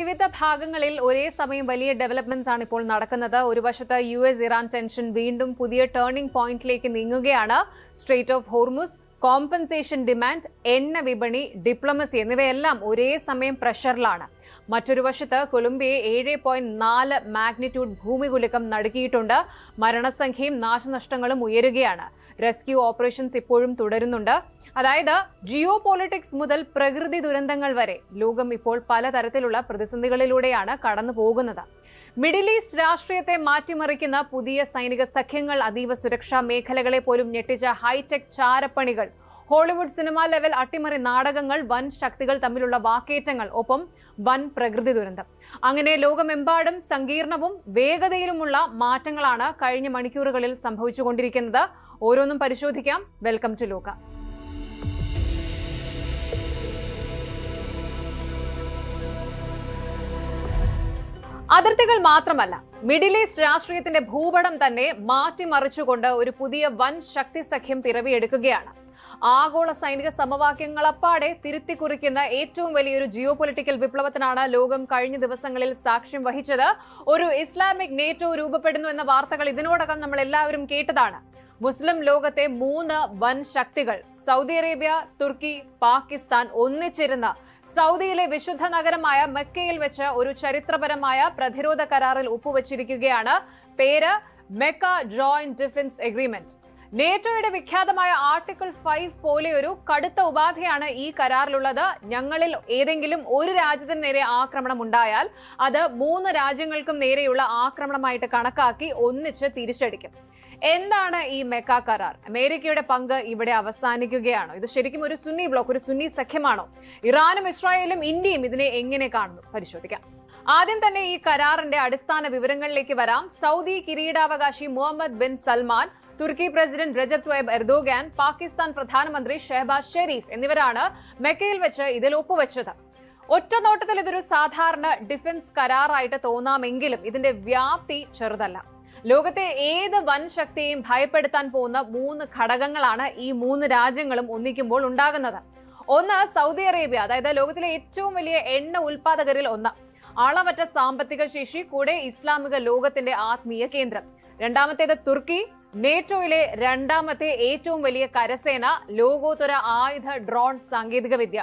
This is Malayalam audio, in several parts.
വിവിധ ഭാഗങ്ങളിൽ ഒരേ സമയം വലിയ ഡെവലപ്മെന്റ്സ് ആണ് ഇപ്പോൾ നടക്കുന്നത്. ഒരു വശത്ത് US ഇറാൻ ടെൻഷൻ വീണ്ടും പുതിയ ടേണിംഗ് പോയിന്റിലേക്ക് നീങ്ങുകയാണ്. Straight of Hormuz, compensation demand, എണ്ണ വിപണി, ഡിപ്ലോമസി എന്നിവയെല്ലാം ഒരേ സമയം പ്രഷറിലാണ്. മറ്റൊരു വശത്ത് കൊളംബിയയെ 7.4 മാഗ്നിറ്റ്യൂഡ് ഭൂമികുലുക്കം നടുക്കിയിട്ടുണ്ട്. മരണസംഖ്യയും നാശനഷ്ടങ്ങളും ഉയരുകയാണ്. റെസ്ക്യൂ ഓപ്പറേഷൻസ് ഇപ്പോഴും തുടരുന്നുണ്ട്. അതായത് ജിയോ പോളിറ്റിക്സ് മുതൽ പ്രകൃതി ദുരന്തങ്ങൾ വരെ ലോകം ഇപ്പോൾ പലതരത്തിലുള്ള പ്രതിസന്ധികളിലൂടെയാണ് കടന്നു പോകുന്നത്. മിഡിൽ ഈസ്റ്റ് രാഷ്ട്രീയത്തെ മാറ്റിമറിക്കുന്ന പുതിയ സൈനിക സഖ്യങ്ങൾ, അതീവ സുരക്ഷാ മേഖലകളെ പോലും ഞെട്ടിച്ച ഹൈടെക് ചാരപ്പണികൾ, ഹോളിവുഡ് സിനിമാ ലെവൽ അട്ടിമറി നാടകങ്ങൾ, വൻ ശക്തികൾ തമ്മിലുള്ള വാക്കേറ്റങ്ങൾ, ഒപ്പം വൻ പ്രകൃതി ദുരന്തം. അങ്ങനെ ലോകമെമ്പാടും സങ്കീർണവും വേഗതയിലുമുള്ള മാറ്റങ്ങളാണ് കഴിഞ്ഞ മണിക്കൂറുകളിൽ സംഭവിച്ചുകൊണ്ടിരിക്കുന്നത്. ഓരോന്നും പരിശോധിക്കാം. വെൽക്കം ടു ലോക. അതിർത്തികൾ മാത്രമല്ല, മിഡിൽ ഈസ്റ്റ് രാഷ്ട്രീയത്തിന്റെ ഭൂപടം തന്നെ മാറ്റിമറിച്ചുകൊണ്ട് ഒരു പുതിയ വൻ ശക്തി സഖ്യം പിറവിയെടുക്കുകയാണ്. ആഗോള സൈനിക സമവാക്യങ്ങളപ്പാടെ തിരുത്തിക്കുറിക്കുന്ന ഏറ്റവും വലിയൊരു ജിയോ പൊളിറ്റിക്കൽ വിപ്ലവത്തിനാണ് ലോകം കഴിഞ്ഞ ദിവസങ്ങളിൽ സാക്ഷ്യം വഹിച്ചത്. ഒരു ഇസ്ലാമിക് നേറ്റോ രൂപപ്പെടുന്നു എന്ന വാർത്തകൾ ഇതിനോടകം നമ്മൾ എല്ലാവരും കേട്ടതാണ്. മുസ്ലിം ലോകത്തെ 3 വൻ ശക്തികൾ സൗദി അറേബ്യ, തുർക്കി, പാകിസ്ഥാൻ ഒന്നിച്ചിരുന്ന സൗദിയിലെ വിശുദ്ധ നഗരമായ മെക്കയിൽ വെച്ച് ഒരു ചരിത്രപരമായ പ്രതിരോധ കരാറിൽ ഒപ്പുവച്ചിരിക്കുകയാണ്. പേര് മെക്ക ജോയിന്റ് ഡിഫൻസ് എഗ്രിമെന്റ്. നേറ്റോയുടെ വിഖ്യാതമായ ആർട്ടിക്കിൾ 5 പോലെ ഒരു കടുത്ത ഉപാധിയാണ് ഈ കരാറിലുള്ളത്. ഞങ്ങളിൽ ഏതെങ്കിലും ഒരു രാജ്യത്തിന് നേരെ ആക്രമണം ഉണ്ടായാൽ അത് 3 രാജ്യങ്ങൾക്കും നേരെയുള്ള ആക്രമണമായിട്ട് കണക്കാക്കി ഒന്നിച്ച് തിരിച്ചടിക്കും. എന്താണ് ഈ മെക്ക കരാർ? അമേരിക്കയുടെ പങ്ക് ഇവിടെ അവസാനിക്കുകയാണോ? ഇത് ശരിക്കും ഒരു സുന്നി ബ്ലോക്ക്, ഒരു സുന്നി സഖ്യമാണോ? ഇറാനും ഇസ്രായേലും ഇന്ത്യയും ഇതിനെ എങ്ങനെ കാണുന്നു? പരിശോധിക്കാം. ആദ്യം തന്നെ ഈ കരാറിന്റെ അടിസ്ഥാന വിവരങ്ങളിലേക്ക് വരാം. സൗദി കിരീടാവകാശി മുഹമ്മദ് ബിൻ സൽമാൻ, തുർക്കി president Recep Tayyip Erdogan, Pakistan പ്രധാനമന്ത്രി ഷെഹബാസ് ഷെരീഫ് എന്നിവരാണ് മെക്കയിൽ വെച്ച് ഇതിൽ ഒപ്പുവെച്ചത്. ഒറ്റ നോട്ടത്തിൽ ഇതൊരു സാധാരണ ഡിഫൻസ് കരാറായിട്ട് തോന്നാമെങ്കിലും ഇതിന്റെ വ്യാപ്തി ചെറുതല്ല. ലോകത്തെ ഏത് വൻ ശക്തിയെയും ഭയപ്പെടുത്താൻ പോകുന്ന 3 ഘടകങ്ങളാണ് ഈ 3 രാജ്യങ്ങളും ഒന്നിക്കുമ്പോൾ ഉണ്ടാകുന്നത്. ഒന്ന്, സൗദി അറേബ്യ, അതായത് ലോകത്തിലെ ഏറ്റവും വലിയ എണ്ണ ഉൽപാദകരിൽ ഒന്ന്. അളവറ്റ സാമ്പത്തിക ശേഷി, കൂടെ ഇസ്ലാമിക ലോകത്തിന്റെ ആത്മീയ കേന്ദ്രം. രണ്ടാമത്തേത് തുർക്കി, നേറ്റോയിലെ 2ാമത്തെ ഏറ്റവും വലിയ കരസേന, ലോകോത്തര ആയുധ ഡ്രോൺ സാങ്കേതിക വിദ്യ.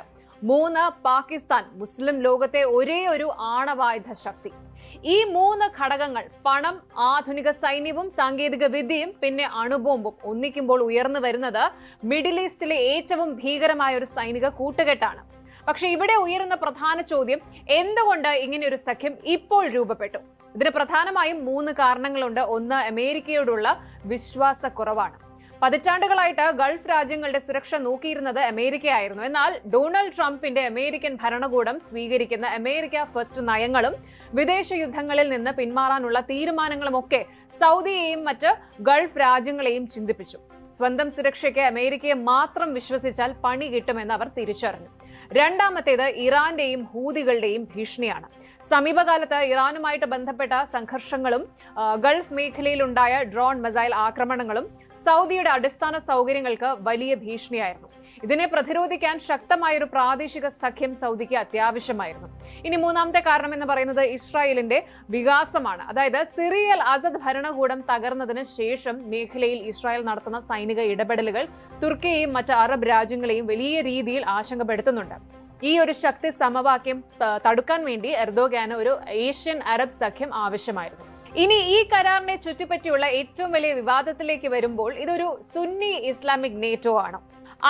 3, പാകിസ്ഥാൻ, മുസ്ലിം ലോകത്തെ ഒരേ ഒരു ആണവായുധ ശക്തി. ഈ 3 ഘടകങ്ങൾ, പണം, ആധുനിക സൈന്യവും സാങ്കേതിക വിദ്യയും പിന്നെ അണുബോംബും ഒന്നിക്കുമ്പോൾ ഉയർന്നു വരുന്നത് മിഡിൽ ഈസ്റ്റിലെ ഏറ്റവും ഭീകരമായ ഒരു സൈനിക കൂട്ടുകെട്ടാണ്. പക്ഷെ ഇവിടെ ഉയരുന്ന പ്രധാന ചോദ്യം, എന്തുകൊണ്ട് ഇങ്ങനെ ഒരു സഖ്യം ഇപ്പോൾ രൂപപ്പെട്ടു? ഇതിന് പ്രധാനമായും 3 കാരണങ്ങളുണ്ട്. ഒന്ന്, അമേരിക്കയോടുള്ള വിശ്വാസക്കുറവാണ്. പതിറ്റാണ്ടുകളായിട്ട് ഗൾഫ് രാജ്യങ്ങളുടെ സുരക്ഷ നോക്കിയിരുന്നത് അമേരിക്കയായിരുന്നു. എന്നാൽ ഡൊണാൾഡ് ട്രംപിന്റെ അമേരിക്കൻ ഭരണകൂടം സ്വീകരിക്കുന്ന അമേരിക്ക ഫസ്റ്റ് നയങ്ങളും വിദേശ യുദ്ധങ്ങളിൽ നിന്ന് പിന്മാറാനുള്ള തീരുമാനങ്ങളുമൊക്കെ സൗദിയെയും മറ്റ് ഗൾഫ് രാജ്യങ്ങളെയും ചിന്തിപ്പിച്ചു. സ്വന്തം സുരക്ഷയ്ക്ക് അമേരിക്കയെ മാത്രം വിശ്വസിച്ചാൽ പണി കിട്ടുമെന്ന് അവർ തിരിച്ചറിഞ്ഞു. രണ്ടാമത്തേത് ഇറാന്റെയും ഹൂതികളുടെയും ഭീഷണിയാണ്. സമീപകാലത്ത് ഇറാനുമായിട്ട് ബന്ധപ്പെട്ട സംഘർഷങ്ങളും ഗൾഫ് മേഖലയിലുണ്ടായ ഡ്രോൺ മിസൈൽ ആക്രമണങ്ങളും സൗദിയുടെ അടിസ്ഥാന സൗകര്യങ്ങൾക്ക് വലിയ ഭീഷണിയായിരുന്നു. ഇതിനെ പ്രതിരോധിക്കാൻ ശക്തമായൊരു പ്രാദേശിക സഖ്യം സൗദിക്ക് അത്യാവശ്യമായിരുന്നു. ഇനി 3ാമത്തെ കാരണം എന്ന് പറയുന്നത് ഇസ്രായേലിന്റെ വികാസമാണ്. അതായത് സിറിയൽ അസദ് ഭരണകൂടം തകർന്നതിന് ശേഷം മേഖലയിൽ ഇസ്രായേൽ നടത്തുന്ന സൈനിക ഇടപെടലുകൾ തുർക്കിയെയും മറ്റ് അറബ് രാജ്യങ്ങളെയും വലിയ രീതിയിൽ ആശങ്കപ്പെടുത്തുന്നുണ്ട്. ഈ ഒരു ശക്തി സമവാക്യം തടുക്കാൻ വേണ്ടി എർദോഗാന് ഒരു ഏഷ്യൻ അറബ് സഖ്യം ആവശ്യമായിരുന്നു. ഇനി ഈ കരാറിനെ ചുറ്റിപ്പറ്റിയുള്ള ഏറ്റവും വലിയ വിവാദത്തിലേക്ക് വരുമ്പോൾ, ഇതൊരു സുന്നി ഇസ്ലാമിക് നേറ്റോ ആണ്.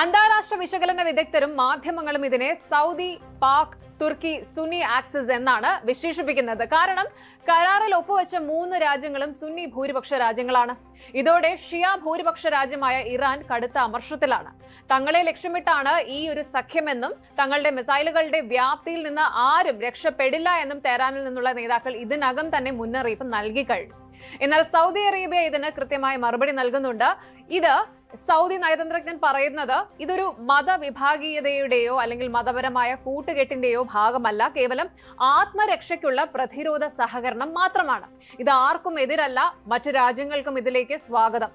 അന്താരാഷ്ട്ര വിശകലന വിദഗ്ധരും മാധ്യമങ്ങളും ഇതിനെ സൗദി, പാക്, തുർക്കി സുന്നി ആക്സിസ് എന്നാണ് വിശേഷിപ്പിക്കുന്നത്. കാരണം കരാറിൽ ഒപ്പുവെച്ച 3 രാജ്യങ്ങളും സുന്നി ഭൂരിപക്ഷ രാജ്യങ്ങളാണ്. ഇതോടെ ഷിയ ഭൂരിപക്ഷ രാജ്യമായ ഇറാൻ കടുത്ത അമർഷത്തിലാണ്. തങ്ങളെ ലക്ഷ്യമിട്ടാണ് ഈ ഒരു സഖ്യമെന്നും തങ്ങളുടെ മിസൈലുകളുടെ വ്യാപ്തിയിൽ നിന്ന് ആരും രക്ഷപ്പെടില്ല എന്നും തെഹ്റാനിൽ നിന്നുള്ള നേതാക്കൾ ഇതിനകം തന്നെ മുന്നറിയിപ്പ് നൽകി കഴിഞ്ഞു. എന്നാൽ സൗദി അറേബ്യ ഇതിന് കൃത്യമായ മറുപടി നൽകുന്നുണ്ട്. ഇത് സൗദി നയതന്ത്രജ്ഞൻ പറയുന്നത് ഇതൊരു മതവിഭാഗീയതയുടെയോ അല്ലെങ്കിൽ മതപരമായ കൂട്ടുകെട്ടിന്റെയോ ഭാഗമല്ല, കേവലം ആത്മരക്ഷയ്ക്കുള്ള പ്രതിരോധ സഹകരണം മാത്രമാണ്. ഇത് ആർക്കും എതിരല്ല, മറ്റു രാജ്യങ്ങൾക്കും ഇതിലേക്ക് സ്വാഗതം.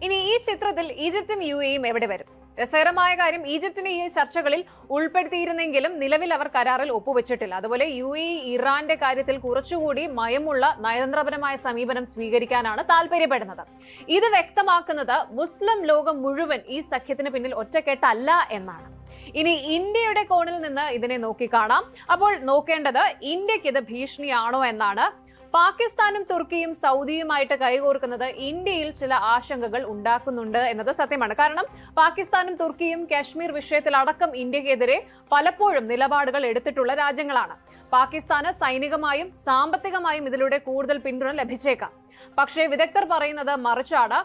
ഇനി ഈ ചിത്രത്തിൽ ഈജിപ്തും UAEയും എവിടെ വരും? രസകരമായ കാര്യം, ഈജിപ്തിനെ ഈ ചർച്ചകളിൽ ഉൾപ്പെടുത്തിയിരുന്നെങ്കിലും നിലവിൽ അവർ കരാറിൽ ഒപ്പുവെച്ചിട്ടില്ല. അതുപോലെ UAE ഇറാന്റെ കാര്യത്തിൽ കുറച്ചുകൂടി മയമുള്ള നയതന്ത്രപരമായ സമീപനം സ്വീകരിക്കാനാണ് താല്പര്യപ്പെടുന്നത്. ഇത് വ്യക്തമാക്കുന്നത് മുസ്ലിം ലോകം മുഴുവൻ ഈ സഖ്യത്തിന് പിന്നിൽ ഒറ്റക്കെട്ടല്ല എന്നാണ്. ഇനി ഇന്ത്യയുടെ കോണിൽ നിന്ന് ഇതിനെ നോക്കിക്കാണാം. അപ്പോൾ നോക്കേണ്ടത് ഇന്ത്യക്ക് ഇത് ഭീഷണിയാണോ എന്നാണ്. പാകിസ്ഥാനും തുർക്കിയും സൗദിയുമായിട്ട് കൈകോർക്കുന്നത് ഇന്ത്യയിൽ ചില ആശങ്കകൾ ഉണ്ടാക്കുന്നുണ്ട് എന്നത് സത്യമാണ്. കാരണം പാകിസ്ഥാനും തുർക്കിയും കാശ്മീർ വിഷയത്തിൽ അടക്കം ഇന്ത്യക്കെതിരെ പലപ്പോഴും നിലപാടുകൾ എടുത്തിട്ടുള്ള രാജ്യങ്ങളാണ്. പാകിസ്ഥാന് സൈനികമായും സാമ്പത്തികമായും ഇതിലൂടെ കൂടുതൽ പിന്തുണ ലഭിച്ചേക്കാം. പക്ഷേ വിദഗ്ധർ പറയുന്നത് മറിച്ചാണ്.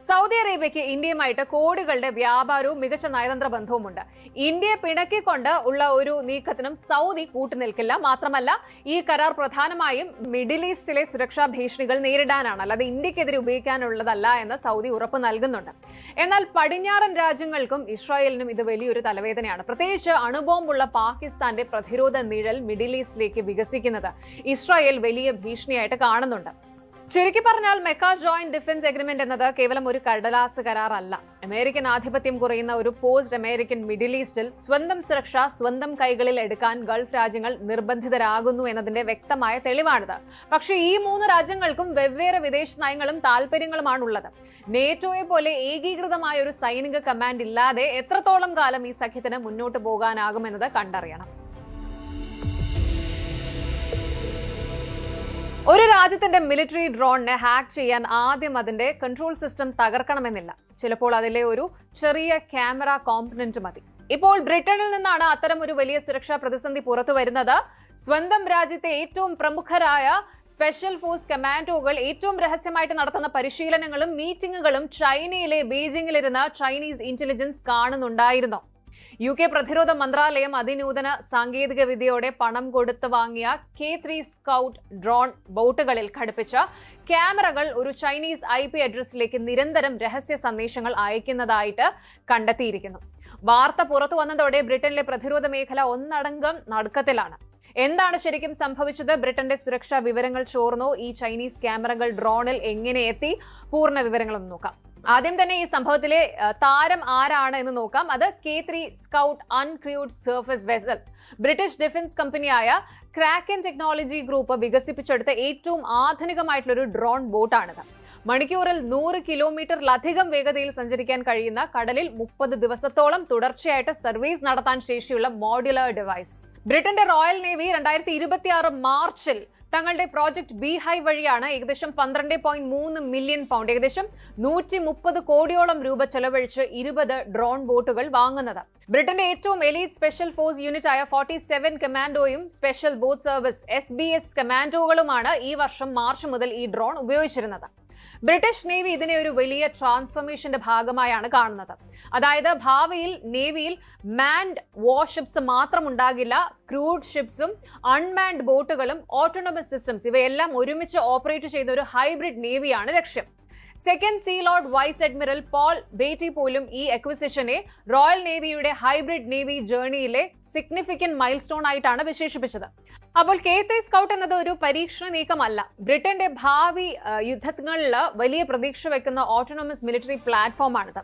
സൗദി അറേബ്യയ്ക്ക് ഇന്ത്യയുമായിട്ട് കോടികളുടെ വ്യാപാരവും മികച്ച നയതന്ത്ര ബന്ധവുമുണ്ട്. ഇന്ത്യയെ പിണക്കിക്കൊണ്ട് ഉള്ള ഒരു നീക്കത്തിനും സൗദി കൂട്ടുനിൽക്കില്ല. മാത്രമല്ല, ഈ കരാർ പ്രധാനമായും മിഡിൽ ഈസ്റ്റിലെ സുരക്ഷാ ഭീഷണികൾ നേരിടാനാണ്, അല്ലാതെ ഇന്ത്യക്കെതിരെ ഉപയോഗിക്കാനുള്ളതല്ല എന്ന് സൗദി ഉറപ്പ് നൽകുന്നുണ്ട്. എന്നാൽ പടിഞ്ഞാറൻ രാജ്യങ്ങൾക്കും ഇസ്രായേലിനും ഇത് വലിയൊരു തലവേദനയാണ്. പ്രത്യേകിച്ച് അണുബോംബുള്ള പാകിസ്ഥാന്റെ പ്രതിരോധ നിഴൽ മിഡിൽ ഈസ്റ്റിലേക്ക് വികസിക്കുന്നത് ഇസ്രായേൽ വലിയ ഭീഷണിയായിട്ട് കാണുന്നുണ്ട്. ചുരുക്കി പറഞ്ഞാൽ മെക്ക ജോയിന്റ് ഡിഫൻസ് എഗ്രിമെന്റ് എന്നത് കേവലം ഒരു കടലാസ് കരാറല്ല. അമേരിക്കൻ ആധിപത്യം കുറയുന്ന ഒരു പോസ്റ്റ് അമേരിക്കൻ മിഡിൽ ഈസ്റ്റിൽ സ്വന്തം സുരക്ഷ സ്വന്തം കൈകളിൽ എടുക്കാൻ ഗൾഫ് രാജ്യങ്ങൾ നിർബന്ധിതരാകുന്നു എന്നതിന്റെ വ്യക്തമായ തെളിവാണിത്. പക്ഷേ ഈ 3 രാജ്യങ്ങൾക്കും വെവ്വേറെ വിദേശ നയങ്ങളും താല്പര്യങ്ങളുമാണുള്ളത്. നേറ്റോയെ പോലെ ഏകീകൃതമായ ഒരു സൈനിക കമാൻഡ് ഇല്ലാതെ എത്രത്തോളം കാലം ഈ സഖ്യത്തിന് മുന്നോട്ട് പോകാനാകുമെന്നത് കണ്ടറിയണം. ഒരു രാജ്യത്തിന്റെ മിലിറ്ററി ഡ്രോണിനെ ഹാക്ക് ചെയ്യാൻ ആദ്യം അതിന്റെ കൺട്രോൾ സിസ്റ്റം തകർക്കണമെന്നില്ല. ചിലപ്പോൾ അതിലെ ഒരു ചെറിയ ക്യാമറ കോമ്പണന്റ് മതി. ഇപ്പോൾ ബ്രിട്ടനിൽ നിന്നാണ് അത്തരം ഒരു വലിയ സുരക്ഷാ പ്രതിസന്ധി പുറത്തു വരുന്നത്. സ്വന്തം രാജ്യത്തെ ഏറ്റവും പ്രമുഖരായ സ്പെഷ്യൽ ഫോഴ്സ് കമാൻഡോകൾ ഏറ്റവും രഹസ്യമായിട്ട് നടത്തുന്ന പരിശീലനങ്ങളും മീറ്റിംഗുകളും ചൈനയിലെ ബീജിംഗിലിരുന്ന് ചൈനീസ് ഇന്റലിജൻസ് കാണുന്നുണ്ടായിരുന്നു. UK പ്രതിരോധ മന്ത്രാലയം അതിനൂതന സാങ്കേതിക വിദ്യയോടെ പണം കൊടുത്ത് വാങ്ങിയ K3 സ്കൗട്ട് ഡ്രോൺ ബോട്ടുകളിൽ ഘടിപ്പിച്ച ക്യാമറകൾ ഒരു ചൈനീസ് IP അഡ്രസ്സിലേക്ക് നിരന്തരം രഹസ്യ സന്ദേശങ്ങൾ അയക്കുന്നതായിട്ട് കണ്ടെത്തിയിരിക്കുന്നു. വാർത്ത പുറത്തു വന്നതോടെ ബ്രിട്ടനിലെ പ്രതിരോധ മേഖല ഒന്നടങ്കം നടുക്കത്തിലാണ്. എന്താണ് ശരിക്കും സംഭവിച്ചത്? ബ്രിട്ടന്റെ സുരക്ഷാ വിവരങ്ങൾ ചോർന്നോ? ഈ ചൈനീസ് ക്യാമറകൾ ഡ്രോണിൽ എങ്ങനെ എത്തി? പൂർണ്ണ വിവരങ്ങളൊന്നും നോക്കാം. ആദ്യം തന്നെ ഈ സംഭവത്തിലെ താരം ആരാണ് എന്ന് നോക്കാം. അത് K3 scout uncrewed surface vessel. British defence കമ്പനിയായ ക്രാക്കൻ ടെക്നോളജി ഗ്രൂപ്പ് വികസിപ്പിച്ചെടുത്ത ഏറ്റവും ആധുനികമായിട്ടുള്ള ഒരു ഡ്രോൺ ബോട്ടാണിത്. മണിക്കൂറിൽ 100 കിലോമീറ്ററിലധികം വേഗതയിൽ സഞ്ചരിക്കാൻ കഴിയുന്ന, കടലിൽ 30 ദിവസത്തോളം തുടർച്ചയായിട്ട് സർവീസ് നടത്താൻ ശേഷിയുള്ള മോഡ്യുലർ ഡിവൈസ്. ബ്രിട്ടന്റെ റോയൽ നേവി 2026 മാർച്ചിൽ തങ്ങളുടെ പ്രോജക്ട് ബീഹൈവ് വഴിയാണ് ഏകദേശം 12.3 മില്യൺ പൗണ്ട്, ഏകദേശം 130 കോടിയോളം രൂപ ചെലവഴിച്ച് 20 ഡ്രോൺ ബോട്ടുകൾ വാങ്ങുന്നത്. ബ്രിട്ടന്റെ ഏറ്റവും എലീറ്റ് സ്പെഷ്യൽ ഫോഴ്സ് യൂണിറ്റ് ആയ 47 കമാൻഡോയും സ്പെഷ്യൽ ബോട്ട് സർവീസ് SBS കമാൻഡോകളുമാണ് ഈ വർഷം മാർച്ച് മുതൽ ഈ ഡ്രോൺ ഉപയോഗിച്ചിരുന്നത്. ബ്രിട്ടീഷ് നേവി ഇതിനെ ഒരു വലിയ ട്രാൻസ്ഫോർമേഷന്റെ ഭാഗമായാണ് കാണുന്നത്. അതായത് ഭാവിയിൽ നേവിയിൽ മാൻഡ് വാർഷിപ്സ് മാത്രം ഉണ്ടാകില്ല, ക്രൂഡ് ഷിപ്സും അൺമാൻഡ് ബോട്ടുകളും ഓട്ടോണമസ് സിസ്റ്റംസ് ഇവയെല്ലാം ഒരുമിച്ച് ഓപ്പറേറ്റ് ചെയ്യുന്ന ഒരു ഹൈബ്രിഡ് നേവിയാണ് ലക്ഷ്യം. Second sea lord vice admiral Paul Beattie പോലും ഈ അക്വിസിഷനെ റോയൽ നേവിയുടെ ഹൈബ്രിഡ് നേവി ജേർണിയിലെ സിഗ്നിഫിക്കന്റ് മൈൽ സ്റ്റോൺ ആയിട്ടാണ് വിശേഷിപ്പിച്ചത്. അപ്പോൾ K3 സ്കൗട്ട് എന്നത് ഒരു പരീക്ഷണ നീക്കമല്ല. ബ്രിട്ടന്റെ ഭാവി യുദ്ധങ്ങളിൽ വലിയ പ്രതീക്ഷ വെക്കുന്ന ഓട്ടോണമസ് മിലിറ്ററി പ്ലാറ്റ്ഫോമാണിത്.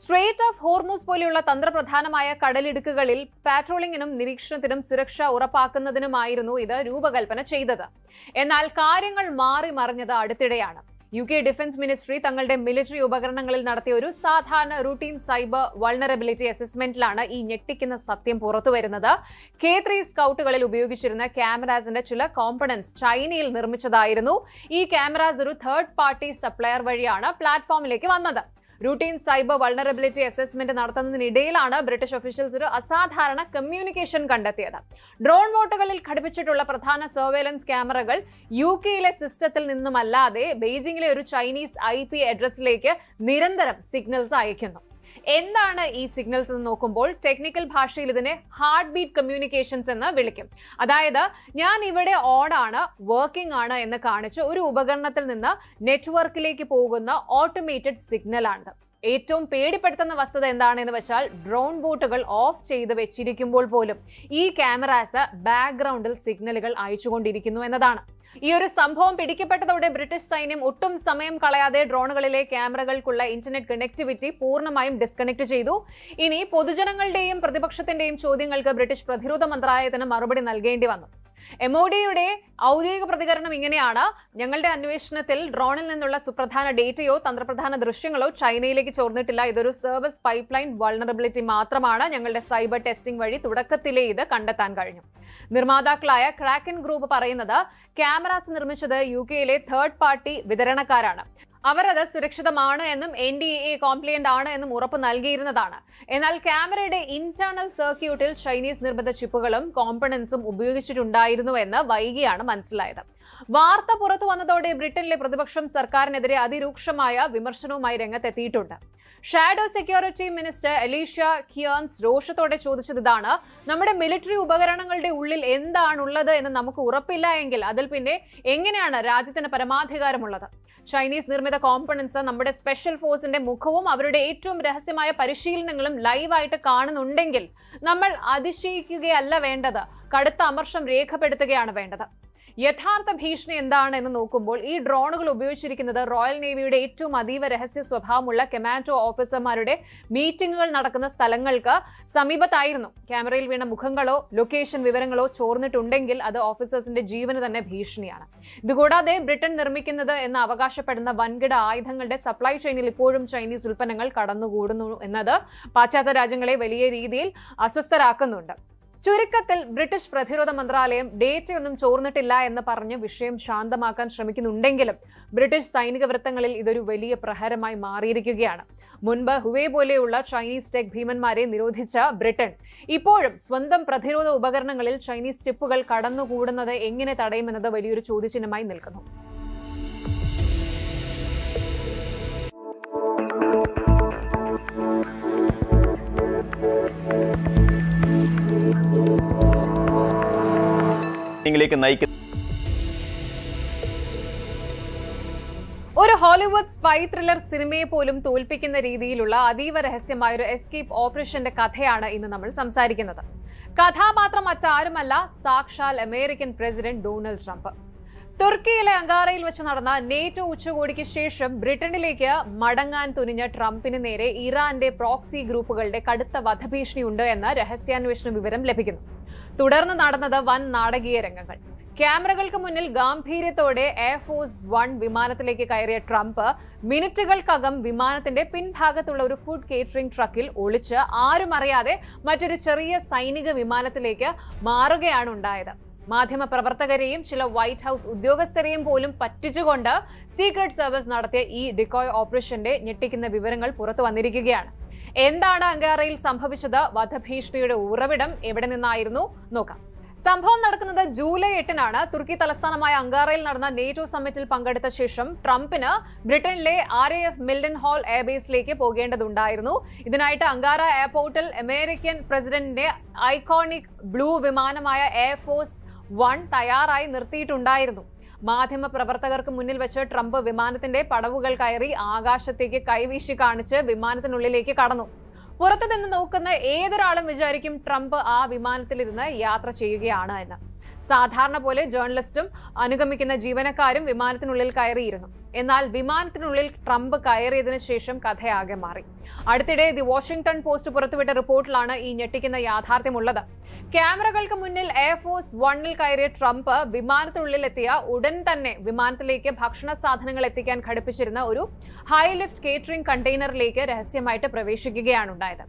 സ്ട്രേറ്റ് ഓഫ് ഹോർമൂസ് പോലെയുള്ള തന്ത്രപ്രധാനമായ കടലിടുക്കുകളിൽ പാട്രോളിംഗിനും നിരീക്ഷണത്തിനും സുരക്ഷ ഉറപ്പാക്കുന്നതിനുമായിരുന്നു ഇത് രൂപകൽപ്പന ചെയ്തത്. എന്നാൽ കാര്യങ്ങൾ മാറി മറിഞ്ഞത് അടുത്തിടെയാണ്. UK ഡിഫൻസ് മിനിസ്ട്രി തങ്ങളുടെ മിലിറ്ററി ഉപകരണങ്ങളിൽ നടത്തിയ ഒരു സാധാരണ റൂട്ടീൻ സൈബർ വൾണറബിലിറ്റി അസസ്മെന്റിലാണ് ഈ ഞെട്ടിക്കുന്ന സത്യം പുറത്തുവരുന്നത്. K3 സ്കൗട്ടുകളിൽ ഉപയോഗിച്ചിരുന്ന ക്യാമറാസിന്റെ ചില കോമ്പണന്റ്സ് ചൈനയിൽ നിർമ്മിച്ചതായിരുന്നു. ഈ ക്യാമറാസ് ഒരു തേർഡ് പാർട്ടി സപ്ലയർ വഴിയാണ് പ്ലാറ്റ്ഫോമിലേക്ക് വന്നത്. റൂട്ടീൻ സൈബർ വൾണറബിലിറ്റി അസസ്മെന്റ് നടത്തുന്നതിനിടയിലാണ് ബ്രിട്ടീഷ് ഒഫീഷ്യൽസ് ഒരു അസാധാരണ കമ്മ്യൂണിക്കേഷൻ കണ്ടെത്തിയത്. ഡ്രോൺ ബോട്ടുകളിൽ ഘടിപ്പിച്ചിട്ടുള്ള പ്രധാന സർവേലൻസ് ക്യാമറകൾ UKയിലെ സിസ്റ്റത്തിൽ നിന്നുമല്ലാതെ ബെയ്ജിംഗിലെ ഒരു ചൈനീസ് IP അഡ്രസ്സിലേക്ക് നിരന്തരം സിഗ്നൽസ് അയക്കുന്നു. എന്താണ് ഈ സിഗ്നൽസ് എന്ന് നോക്കുമ്പോൾ ടെക്നിക്കൽ ഭാഷയിൽ ഇതിനെ ഹാർട്ട് ബീറ്റ് കമ്മ്യൂണിക്കേഷൻസ് എന്ന് വിളിക്കും. അതായത് ഞാൻ ഇവിടെ ഓൺ ആണ്, വർക്കിംഗ് ആണ് എന്ന് കാണിച്ച് ഒരു ഉപകരണത്തിൽ നിന്ന് നെറ്റ്വർക്കിലേക്ക് പോകുന്ന ഓട്ടോമേറ്റഡ് സിഗ്നൽ ആണ്. ഏറ്റവും പേടിപ്പെടുത്തുന്ന വസ്തുത എന്താണെന്ന് വെച്ചാൽ ഡ്രോൺ ബോട്ടുകൾ ഓഫ് ചെയ്ത് വെച്ചിരിക്കുമ്പോൾ പോലും ഈ ക്യാമറാസ് ബാക്ക്ഗ്രൗണ്ടിൽ സിഗ്നലുകൾ അയച്ചുകൊണ്ടിരിക്കുന്നു എന്നതാണ്. ഈ ഒരു സംഭവം പിടിക്കപ്പെട്ടതോടെ ബ്രിട്ടീഷ് സൈന്യം ഒട്ടും സമയം കളയാതെ ഡ്രോണുകളിലെ ക്യാമറകൾക്കുള്ള ഇന്റർനെറ്റ് കണക്ടിവിറ്റി പൂർണ്ണമായും ഡിസ്കണക്ട് ചെയ്തു. ഇനി പൊതുജനങ്ങളുടെയും പ്രതിപക്ഷത്തിന്റെയും ചോദ്യങ്ങൾക്ക് ബ്രിട്ടീഷ് പ്രതിരോധ മന്ത്രാലയത്തിന് മറുപടി നൽകേണ്ടി വന്നു. MODയുടെ ഔദ്യോഗിക പ്രതികരണം ഇങ്ങനെയാണ്: ഞങ്ങളുടെ അന്വേഷണത്തിൽ ഡ്രോണിൽ നിന്നുള്ള സുപ്രധാന ഡേറ്റയോ തന്ത്രപ്രധാന ദൃശ്യങ്ങളോ ചൈനയിലേക്ക് ചോർന്നിട്ടില്ല. ഇതൊരു സർവീസ് പൈപ്പ് ലൈൻ വൾണറബിലിറ്റി മാത്രമാണ്. ഞങ്ങളുടെ സൈബർ ടെസ്റ്റിംഗ് വഴി തുടക്കത്തിലേ ഇത് കണ്ടെത്താൻ കഴിഞ്ഞു. നിർമ്മാതാക്കളായ ക്രാക്കൻ ഗ്രൂപ്പ് പറയുന്നത് ക്യാമറാസ് നിർമ്മിച്ചത് UK-യിലെ തേർഡ് പാർട്ടി വിതരണക്കാരാണ്. അവരത് സുരക്ഷിതമാണ് എന്നും NDAA കോംപ്ലിയന്റ് ആണ് എന്നും ഉറപ്പ് നൽകിയിരുന്നതാണ്. എന്നാൽ ക്യാമറയുടെ ഇന്റേണൽ സർക്യൂട്ടിൽ ചൈനീസ് നിർമ്മിത ചിപ്പുകളും കോമ്പണൻസും ഉപയോഗിച്ചിട്ടുണ്ടായിരുന്നുവെന്ന് വൈകിയാണ് മനസ്സിലായത്. വാർത്ത പുറത്തു വന്നതോടെ ബ്രിട്ടനിലെ പ്രതിപക്ഷം സർക്കാരിനെതിരെ അതിരൂക്ഷമായ വിമർശനവുമായി രംഗത്തെത്തിയിട്ടുണ്ട്. ഷാഡോ സെക്യൂരിറ്റി മിനിസ്റ്റർ അലീഷ്യ കിയേൺസ് രോഷത്തോടെ ചോദിച്ചത് ഇതാണ്: നമ്മുടെ മിലിറ്ററി ഉപകരണങ്ങളുടെ ഉള്ളിൽ എന്താണുള്ളത് എന്ന് നമുക്ക് ഉറപ്പില്ല എങ്കിൽ അതിൽ പിന്നെ എങ്ങനെയാണ് രാജ്യത്തിന് പരമാധികാരമുള്ളത്? ചൈനീസ് നിർമ്മിത കോമ്പണൻസ് നമ്മുടെ സ്പെഷ്യൽ ഫോഴ്സിന്റെ മുഖവും അവരുടെ ഏറ്റവും രഹസ്യമായ പരിശീലനങ്ങളും ലൈവായിട്ട് കാണുന്നുണ്ടെങ്കിൽ നമ്മൾ അതിശയിക്കുകയല്ല വേണ്ടത്, കടുത്ത അമർഷം രേഖപ്പെടുത്തുകയാണ് വേണ്ടത്. യഥാർത്ഥ ഭീഷണി എന്താണ് എന്ന് നോക്കുമ്പോൾ ഈ ഡ്രോണുകൾ ഉപയോഗിച്ചിരിക്കുന്നത് റോയൽ നേവിയുടെ ഏറ്റവും അതീവ രഹസ്യ സ്വഭാവമുള്ള കമാൻഡോ ഓഫീസർമാരുടെ മീറ്റിംഗുകൾ നടക്കുന്ന സ്ഥലങ്ങൾക്ക് സമീപത്തായിരുന്നു. ക്യാമറയിൽ വീണ മുഖങ്ങളോ ലൊക്കേഷൻ വിവരങ്ങളോ ചോർന്നിട്ടുണ്ടെങ്കിൽ അത് ഓഫീസേഴ്സിന്റെ ജീവന് തന്നെ ഭീഷണിയാണ്. ഇതുകൂടാതെ ബ്രിട്ടൻ നിർമ്മിക്കുന്നത് എന്ന് അവകാശപ്പെടുന്ന വൻകിട ആയുധങ്ങളുടെ സപ്ലൈ ചെയിനിൽ ഇപ്പോഴും ചൈനീസ് ഉൽപ്പന്നങ്ങൾ കടന്നുകൂടുന്നു എന്നത് പാശ്ചാത്യ രാജ്യങ്ങളെ വലിയ രീതിയിൽ അസ്വസ്ഥരാക്കുന്നുണ്ട്. ചുരുക്കത്തിൽ ബ്രിട്ടീഷ് പ്രതിരോധ മന്ത്രാലയം ഡേറ്റയൊന്നും ചോർന്നിട്ടില്ല എന്ന് പറഞ്ഞ് വിഷയം ശാന്തമാക്കാൻ ശ്രമിക്കുന്നുണ്ടെങ്കിലും ബ്രിട്ടീഷ് സൈനിക വൃത്തങ്ങളിൽ ഇതൊരു വലിയ പ്രഹരമായി മാറിയിരിക്കുകയാണ്. മുൻപ് ഹുവേ പോലെയുള്ള ചൈനീസ് ടെക് ഭീമന്മാരെ നിരോധിച്ച ബ്രിട്ടൻ ഇപ്പോഴും സ്വന്തം പ്രതിരോധ ഉപകരണങ്ങളിൽ ചൈനീസ് ചിപ്പുകൾ കടന്നുകൂടുന്നത് എങ്ങനെ തടയുമെന്നത് വലിയൊരു ചോദ്യചിഹ്നമായി നിൽക്കുന്നു. ഒരു ഹോളിവുഡ് സ്പൈ ത്രില്ലർ സിനിമയെ പോലും തോൽപ്പിക്കുന്ന രീതിയിലുള്ള അതീവ രഹസ്യമായ ഒരു എസ്കേപ്പ് ഓപ്പറേഷന്റെ കഥയാണ് ഇന്ന് നമ്മൾ സംസാരിക്കുന്നത്. കഥാപാത്രം മറ്റാരുമല്ല, സാക്ഷാൽ അമേരിക്കൻ പ്രസിഡന്റ് ഡൊണാൾഡ് ട്രംപ്. തുർക്കിയിലെ അങ്കാറയിൽ വെച്ച് നടന്ന നേറ്റോ ഉച്ചകോടിക്ക് ശേഷം ബ്രിട്ടനിലേക്ക് മടങ്ങാൻ തുനിഞ്ഞ ട്രംപിന് നേരെ ഇറാന്റെ പ്രോക്സി ഗ്രൂപ്പുകളുടെ കടുത്ത വധഭീഷണിയുണ്ട് എന്ന രഹസ്യാന്വേഷണ വിവരം ലഭിക്കുന്നു. തുടർന്ന് നടന്നത് വൻ നാടകീയ രംഗങ്ങൾ. ക്യാമറകൾക്ക് മുന്നിൽ ഗാംഭീര്യത്തോടെ എയർഫോഴ്സ് 1 വിമാനത്തിലേക്ക് കയറിയ ട്രംപ് മിനിറ്റുകൾക്കകം വിമാനത്തിന്റെ പിൻഭാഗത്തുള്ള ഒരു ഫുഡ് കേറ്ററിംഗ് ട്രക്കിൽ ഒളിച്ച് ആരും അറിയാതെ മറ്റൊരു ചെറിയ സൈനിക വിമാനത്തിലേക്ക് മാറുകയാണ് ഉണ്ടായത്. മാധ്യമപ്രവർത്തകരെയും ചില വൈറ്റ് ഹൌസ് ഉദ്യോഗസ്ഥരെയും പോലും പറ്റിച്ചുകൊണ്ട് സീക്രട്ട് സർവീസ് നടത്തിയ ഈ ഡിക്കോയ് ഓപ്പറേഷന്റെ ഞെട്ടിക്കുന്ന വിവരങ്ങൾ പുറത്തു വന്നിരിക്കുകയാണ്. എന്താണ് അങ്കാറയിൽ സംഭവിച്ചത്? വധഭീഷണിയുടെ ഉറവിടം എവിടെ നിന്നായിരുന്നു? നോക്കാം. സംഭവം നടക്കുന്നത് ജൂലൈ 8-നാണ്. തുർക്കി തലസ്ഥാനമായ അങ്കാറയിൽ നടന്ന നേറ്റോ സമ്മിറ്റിൽ പങ്കെടുത്ത ശേഷം ട്രംപിന് ബ്രിട്ടനിലെ RAF മിൽഡൻ ഹാൾ എയർബേസിലേക്ക് പോകേണ്ടതുണ്ടായിരുന്നു. ഇതിനായിട്ട് അങ്കാറ എയർപോർട്ടിൽ അമേരിക്കൻ പ്രസിഡന്റിന്റെ ഐക്കോണിക് ബ്ലൂ വിമാനമായ എയർഫോഴ്സ് 1 തയ്യാറായി നിർത്തിയിട്ടുണ്ടായിരുന്നു. മാധ്യമ പ്രവർത്തകർക്ക് മുന്നിൽ വെച്ച് ട്രംപ് വിമാനത്തിന്റെ പടവുകൾ കയറി ആകാശത്തേക്ക് കൈവീശി കാണിച്ച് വിമാനത്തിനുള്ളിലേക്ക് കടന്നു. പുറത്തു നിന്ന് നോക്കുന്ന ഏതൊരാളും വിചാരിക്കും ട്രംപ് ആ വിമാനത്തിലിരുന്ന് യാത്ര ചെയ്യുകയാണ് എന്ന്. സാധാരണ പോലെ ജേർണലിസ്റ്റും അനുഗമിക്കുന്ന ജീവനക്കാരും വിമാനത്തിനുള്ളിൽ കയറിയിരുന്നു. എന്നാൽ വിമാനത്തിനുള്ളിൽ ട്രംപ് കയറിയതിനു ശേഷം കഥയാകെ മാറി. അടുത്തിടെ ദി വാഷിംഗ്ടൺ പോസ്റ്റ് പുറത്തുവിട്ട റിപ്പോർട്ടിലാണ് ഈ ഞെട്ടിക്കുന്ന യാഥാർത്ഥ്യമുള്ളത്. ക്യാമറകൾക്ക് മുന്നിൽ എയർഫോഴ്സ് 1-ൽ കയറിയ ട്രംപ് വിമാനത്തിനുള്ളിൽ എത്തിയ ഉടൻ തന്നെ വിമാനത്തിലേക്ക് ഭക്ഷണ സാധനങ്ങൾ എത്തിക്കാൻ ഘടിപ്പിച്ചിരുന്ന ഒരു ഹൈ ലിഫ്റ്റ് കേറ്ററിംഗ് കണ്ടെയ്നറിലേക്ക് രഹസ്യമായിട്ട് പ്രവേശിക്കുകയാണ് ഉണ്ടായത്.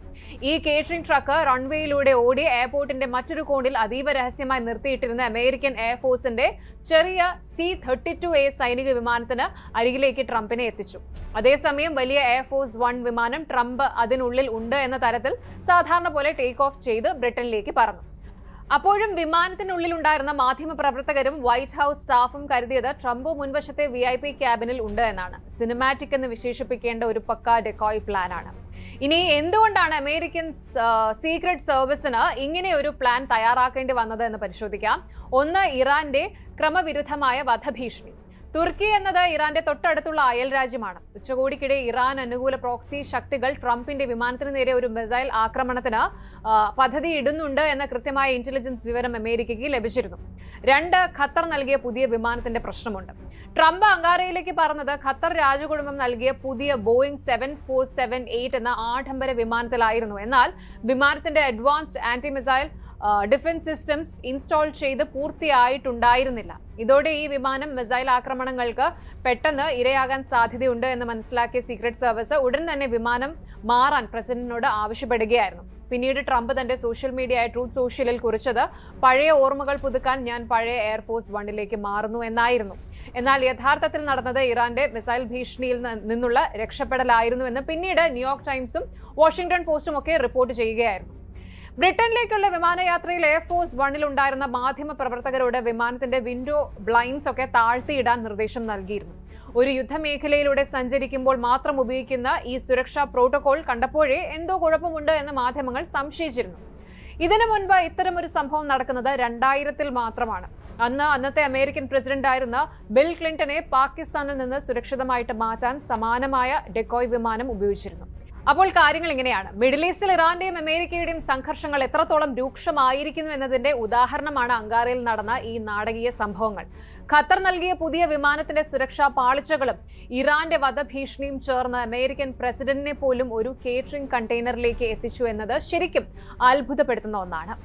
ഈ കേറ്ററിംഗ് ട്രക്ക് റൺവേയിലൂടെ ഓടി എയർപോർട്ടിന്റെ മറ്റൊരു കോണിൽ അതീവ രഹസ്യമായി നിർത്തിയിട്ടിരുന്ന അമേരിക്കൻ എയർഫോഴ്സിന്റെ ചെറിയ C-32A സൈനിക വിമാനത്തിന് അരികിലേക്ക് ട്രംപിനെ എത്തിച്ചു. അതേസമയം വലിയ എയർഫോഴ്സ് 1 വിമാനം ട്രംപ് അതിനുള്ളിൽ ഉണ്ട് എന്ന തരത്തിൽ സാധാരണ പോലെ ടേക്ക് ഓഫ് ചെയ്ത് ബ്രിട്ടനിലേക്ക് പറന്നു. അപ്പോഴും വിമാനത്തിനുള്ളിൽ ഉണ്ടായിരുന്ന മാധ്യമപ്രവർത്തകരും വൈറ്റ് ഹൌസ് സ്റ്റാഫും കരുതിയത് ട്രംപ് മുൻവശത്തെ VIP ക്യാബിനിൽ ഉണ്ട് എന്നാണ്. സിനിമാറ്റിക് എന്ന് വിശേഷിപ്പിക്കേണ്ട ഒരു പക്ക ഡെക്കോയ് പ്ലാനാണ്. ഇനി എന്തുകൊണ്ടാണ് അമേരിക്കൻ സീക്രട്ട് സർവീസിന് ഇങ്ങനെ ഒരു പ്ലാൻ തയ്യാറാക്കേണ്ടി വന്നത് എന്ന് പരിശോധിക്കാം. ഒന്ന്, ഇറാന്റെ ക്രമവിരുദ്ധമായ വധഭീഷണി. തുർക്കി എന്നത് ഇറാന്റെ തൊട്ടടുത്തുള്ള അയൽ രാജ്യമാണ്. ഉച്ചകോടിക്കിടെ ഇറാൻ അനുകൂല പ്രോക്സി ശക്തികൾ ട്രംപിന്റെ വിമാനത്തിന് നേരെ ഒരു മിസൈൽ ആക്രമണത്തിന് പദ്ധതി ഇടുന്നുണ്ട് എന്ന കൃത്യമായ ഇന്റലിജൻസ് വിവരം അമേരിക്കയ്ക്ക് ലഭിച്ചിരുന്നു. 2 ഖത്തർ നൽകിയ പുതിയ വിമാനത്തിന്റെ പ്രശ്നമുണ്ട്. ട്രംപ് അങ്കാരയിലേക്ക് പറഞ്ഞത് ഖത്തർ രാജകുടുംബം നൽകിയ പുതിയ ബോയിങ് 7478 എന്ന ആഡംബര വിമാനത്തിലായിരുന്നു. എന്നാൽ വിമാനത്തിന്റെ advanced anti missile defence systems install ചെയ്ത് പൂർത്തിയായിട്ടുണ്ടായിരുന്നില്ല. ഇതോടെ ഈ വിമാനം മിസൈൽ ആക്രമണങ്ങൾക്ക് പെട്ടെന്ന് ഇരയാകാൻ സാധ്യതയുണ്ട് എന്ന് മനസ്സിലാക്കിയ സീക്രട്ട് സർവീസ് ഉടൻ തന്നെ വിമാനം മാറാൻ പ്രസിഡന്റിനോട് ആവശ്യപ്പെടുകയായിരുന്നു. പിന്നീട് ട്രംപ് തന്റെ സോഷ്യൽ മീഡിയയായ ട്രൂത്ത് സോഷ്യലിൽ കുറിച്ചത് പഴയ ഓർമ്മകൾ പുതുക്കാൻ ഞാൻ പഴയ എയർഫോഴ്സ് 1 മാറുന്നു എന്നായിരുന്നു. എന്നാൽ യഥാർത്ഥത്തിൽ നടന്നത് ഇറാന്റെ മിസൈൽ ഭീഷണിയിൽ നിന്നുള്ള രക്ഷപ്പെടലായിരുന്നുവെന്ന് പിന്നീട് ന്യൂയോർക്ക് ടൈംസും വാഷിംഗ്ടൺ പോസ്റ്റും ഒക്കെ റിപ്പോർട്ട് ചെയ്യുകയായിരുന്നു. ബ്രിട്ടനിലേക്കുള്ള വിമാനയാത്രയിൽ എയർഫോഴ്സ് 1 ഉണ്ടായിരുന്ന മാധ്യമ പ്രവർത്തകരോട് വിമാനത്തിന്റെ വിൻഡോ ബ്ലൈൻഡ്സ് ഒക്കെ താഴ്ത്തിയിടാൻ നിർദ്ദേശം നൽകിയിരുന്നു. ഒരു യുദ്ധമേഖലയിലൂടെ സഞ്ചരിക്കുമ്പോൾ മാത്രം ഉപയോഗിക്കുന്ന ഈ സുരക്ഷാ പ്രോട്ടോകോൾ കണ്ടപ്പോഴേ എന്തോ കുഴപ്പമുണ്ട് എന്ന് മാധ്യമങ്ങൾ സംശയിച്ചിരുന്നു. ഇതിനു മുൻപ് ഇത്തരമൊരു സംഭവം നടക്കുന്നത് 2000-ൽ മാത്രമാണ്. അന്നത്തെ അമേരിക്കൻ പ്രസിഡന്റായിരുന്ന ബിൽ ക്ലിന്റനെ പാകിസ്ഥാനിൽ നിന്ന് സുരക്ഷിതമായിട്ട് മാറ്റാൻ സമാനമായ ഡെക്കോയ് വിമാനം ഉപയോഗിച്ചിരുന്നു. അപ്പോൾ കാര്യങ്ങൾ ഇങ്ങനെയാണ്. മിഡിൽ ഈസ്റ്റിൽ ഇറാന്റെയും അമേരിക്കയുടെയും സംഘർഷങ്ങൾ എത്രത്തോളം രൂക്ഷമായിരിക്കുന്നു എന്നതിന്റെ ഉദാഹരണമാണ് അങ്കാരയിൽ നടന്ന ഈ നാടകീയ സംഭവങ്ങൾ. ഖത്തർ നൽകിയ പുതിയ വിമാനത്തിന്റെ സുരക്ഷാ പാളിച്ചകളും ഇറാന്റെ വധഭീഷണിയും ചേർന്ന് അമേരിക്കൻ പ്രസിഡന്റിനെ പോലും ഒരു കേറ്ററിംഗ് കണ്ടെയ്നറിലേക്ക് എത്തിച്ചു എന്നത് ശരിക്കും അത്ഭുതപ്പെടുത്തുന്ന ഒന്നാണ്.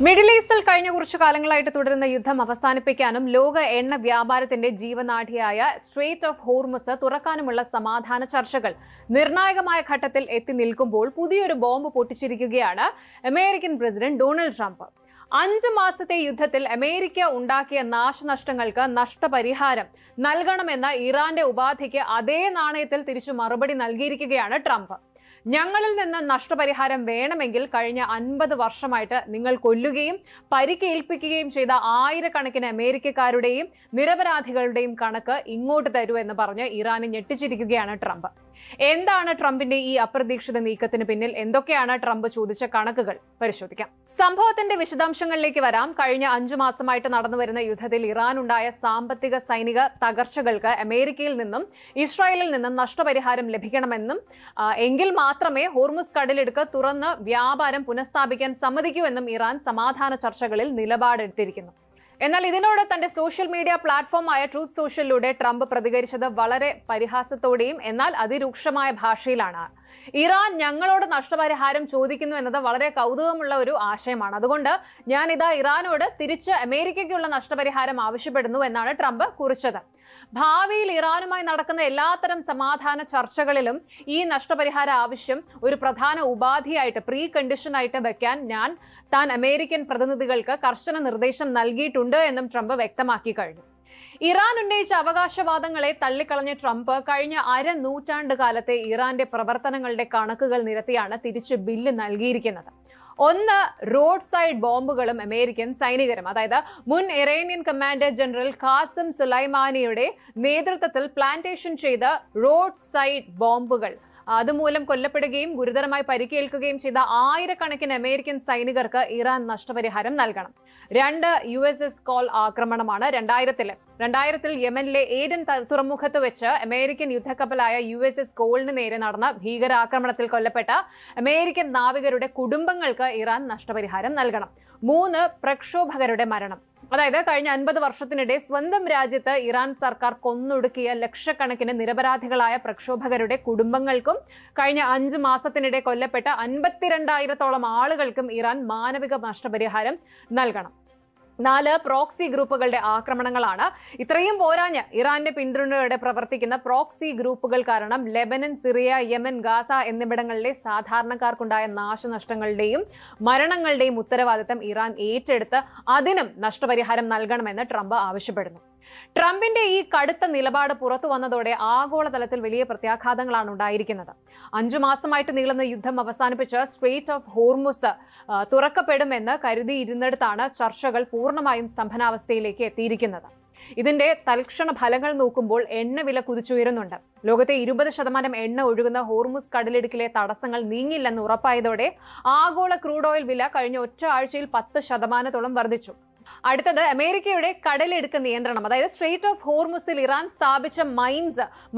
മിഡിൽ ഈസ്റ്റിൽ കഴിഞ്ഞ കുറച്ചു കാലങ്ങളായിട്ട് തുടരുന്ന യുദ്ധം അവസാനിപ്പിക്കാനും ലോക എണ്ണ വ്യാപാരത്തിന്റെ ജീവനാഡിയായ സ്ട്രെയ്റ്റ് ഓഫ് ഹോർമുസ് തുറക്കാനുമുള്ള സമാധാന ചർച്ചകൾ നിർണായകമായ ഘട്ടത്തിൽ എത്തി നിൽക്കുമ്പോൾ പുതിയൊരു ബോംബ് പൊട്ടിച്ചിരിക്കുകയാണ് അമേരിക്കൻ പ്രസിഡന്റ് ഡൊണാൾഡ് ട്രംപ്. 5 മാസത്തെ യുദ്ധത്തിൽ അമേരിക്ക ഉണ്ടാക്കിയ നാശനഷ്ടങ്ങൾക്ക് നഷ്ടപരിഹാരം നൽകണമെന്ന ഇറാന്റെ ഉപാധിക്ക് അതേ നാണയത്തിൽ തിരിച്ചു മറുപടി നൽകിയിരിക്കുകയാണ് ട്രംപ്. ഞങ്ങളിൽ നിന്ന് നഷ്ടപരിഹാരം വേണമെങ്കിൽ കഴിഞ്ഞ 50 വർഷമായിട്ട് നിങ്ങൾ കൊല്ലുകയും പരിക്കേൽപ്പിക്കുകയും ചെയ്ത ആയിരക്കണക്കിന് അമേരിക്കക്കാരുടെയും നിരപരാധികളുടെയും കണക്ക് ഇങ്ങോട്ട് തരൂ എന്ന് പറഞ്ഞ് ഇറാനെ ഞെട്ടിച്ചിരിക്കുകയാണ് ട്രംപ്. എന്താണ് ട്രംപിന്റെ ഈ അപ്രതീക്ഷിത നീക്കത്തിന് പിന്നിൽ? എന്തൊക്കെയാണ് ട്രംപ് ചോദിച്ച കണക്കുകൾ? പരിശോധിക്കാം. സംഭവത്തിന്റെ വിശദാംശങ്ങളിലേക്ക് വരാം. കഴിഞ്ഞ 5 മാസമായിട്ട് നടന്നുവരുന്ന യുദ്ധത്തിൽ ഇറാനുണ്ടായ സാമ്പത്തിക സൈനിക തകർച്ചകൾക്ക് അമേരിക്കയിൽ നിന്നും ഇസ്രായേലിൽ നിന്നും നഷ്ടപരിഹാരം ലഭിക്കണമെന്നും എങ്കിൽ മാത്രമേ ഹോർമുസ് കടലിടുക്ക് തുറന്ന് വ്യാപാരം പുനഃസ്ഥാപിക്കാൻ സമ്മതിക്കൂ എന്നും ഇറാൻ സമാധാന ചർച്ചകളിൽ നിലപാടെടുത്തിരിക്കുന്നു. എന്നാൽ ഇതിനോട് തന്റെ സോഷ്യൽ മീഡിയ പ്ലാറ്റ്ഫോമായ ട്രൂത്ത് സോഷ്യലിലൂടെ ട്രംപ് പ്രതികരിച്ചത് വളരെ പരിഹാസത്തോടെയും എന്നാൽ അതിരൂക്ഷമായ ഭാഷയിലാണ്. ഇറാൻ ഞങ്ങളോട് നഷ്ടപരിഹാരം ചോദിക്കുന്നു എന്നത് വളരെ കൗതുകമുള്ള ഒരു ആശയമാണ്. അതുകൊണ്ട് ഞാൻ ഇറാനോട് തിരിച്ച് അമേരിക്കയ്ക്കുള്ള നഷ്ടപരിഹാരം ആവശ്യപ്പെടുന്നു എന്നാണ് ട്രംപ് കുറിച്ചത്. ഭാവിയിൽ ഇറാനുമായി നടക്കുന്ന എല്ലാത്തരം സമാധാന ചർച്ചകളിലും ഈ നഷ്ടപരിഹാര ആവശ്യം ഒരു പ്രധാന ഉപാധിയായിട്ട് പ്രീ കണ്ടീഷനായിട്ട് വെക്കാൻ താൻ അമേരിക്കൻ പ്രതിനിധികൾക്ക് കർശന നിർദ്ദേശം നൽകിയിട്ടുണ്ട് എന്നും ട്രംപ് വ്യക്തമാക്കി കഴിഞ്ഞു. ഇറാൻ ഉന്നയിച്ച അവകാശവാദങ്ങളെ തള്ളിക്കളഞ്ഞ ട്രംപ് കഴിഞ്ഞ നൂറ്റാണ്ട് കാലത്തെ ഇറാന്റെ പ്രവർത്തനങ്ങളുടെ കണക്കുകൾ നിരത്തിയാണ് തിരിച്ച് ബില്ല് നൽകിയിരിക്കുന്നത്. 1 റോഡ് സൈഡ് ബോംബുകളും അമേരിക്കൻ സൈനികരും, അതായത് മുൻ ഇറാനിയൻ കമാൻഡർ ജനറൽ ഖാസിം സുലൈമാനിയുടെ നേതൃത്വത്തിൽ പ്ലാന്റേഷൻ ചെയ്ത റോഡ് സൈഡ് ബോംബുകൾ അതുമൂലം കൊല്ലപ്പെടുകയും ഗുരുതരമായി പരിക്കേൽക്കുകയും ചെയ്ത ആയിരക്കണക്കിന് അമേരിക്കൻ സൈനികർക്ക് ഇറാൻ നഷ്ടപരിഹാരം നൽകണം. 2 USS കോൾ ആക്രമണമാണ് 2000-ൽ യമനിലെ ഏഡൻ തുറമുഖത്ത് വെച്ച് അമേരിക്കൻ യുദ്ധക്കപ്പലായ USS കോളിന് നേരെ നടന്ന ഭീകരാക്രമണത്തിൽ കൊല്ലപ്പെട്ട അമേരിക്കൻ നാവികരുടെ കുടുംബങ്ങൾക്ക് ഇറാൻ നഷ്ടപരിഹാരം നൽകണം. 3 പ്രക്ഷോഭകരുടെ മരണം, അതായത് കഴിഞ്ഞ 50 വർഷത്തിനിടെ സ്വന്തം രാജ്യത്ത് ഇറാൻ സർക്കാർ കൊന്നൊടുക്കിയ ലക്ഷക്കണക്കിന് നിരപരാധികളായ പ്രക്ഷോഭകരുടെ കുടുംബങ്ങൾക്കും കഴിഞ്ഞ 5 മാസത്തിനിടെ കൊല്ലപ്പെട്ട 52,000-ഓളം ആളുകൾക്കും ഇറാൻ മാനവിക നഷ്ടപരിഹാരം നൽകണം. 4 പ്രോക്സി ഗ്രൂപ്പുകളുടെ ആക്രമണങ്ങളാണ്. ഇത്രയും പോരാഞ്ഞ് ഇറാന്റെ പിന്തുണയോടെ പ്രവർത്തിക്കുന്ന പ്രോക്സി ഗ്രൂപ്പുകൾ കാരണം ലെബനൻ, സിറിയ, യമൻ, ഗാസ എന്നിവിടങ്ങളിലെ സാധാരണക്കാർക്കുണ്ടായ നാശനഷ്ടങ്ങളുടെയും മരണങ്ങളുടെയും ഉത്തരവാദിത്തം ഇറാൻ ഏറ്റെടുത്ത് അതിനും നഷ്ടപരിഹാരം നൽകണമെന്ന് ട്രംപ് ആവശ്യപ്പെടുന്നു. ട്രംപിന്റെ ഈ കടുത്ത നിലപാട് പുറത്തു വന്നതോടെ ആഗോളതലത്തിൽ വലിയ പ്രത്യാഘാതങ്ങളാണ് ഉണ്ടായിരിക്കുന്നത്. 5 മാസമായിട്ട് നീളുന്ന യുദ്ധം അവസാനിപ്പിച്ച് സ്ട്രെയ്റ്റ് ഓഫ് ഹോർമുസ് തുറക്കപ്പെടുമെന്ന് കരുതിയിരുന്നിടത്താണ് ചർച്ചകൾ പൂർണ്ണമായും സ്തംഭനാവസ്ഥയിലേക്ക് എത്തിയിരിക്കുന്നത്. ഇതിന്റെ തൽക്ഷണ ഫലങ്ങൾ നോക്കുമ്പോൾ എണ്ണവില കുതിച്ചുയരുന്നുണ്ട്. ലോകത്തെ 20% എണ്ണ ഒഴുകുന്ന ഹോർമുസ് കടലിടുക്കിലെ തടസ്സങ്ങൾ നീങ്ങില്ലെന്ന് ഉറപ്പായതോടെ ആഗോള ക്രൂഡ് ഓയിൽ വില കഴിഞ്ഞ ഒറ്റ ആഴ്ചയിൽ 10% വർദ്ധിച്ചു. അടുത്തത് അമേരിക്കയുടെ കടലിടുക്ക് നിയന്ത്രണം. അതായത് സ്ട്രേറ്റ് ഓഫ് ഹോർമുസിൽ ഇറാൻ സ്ഥാപിച്ച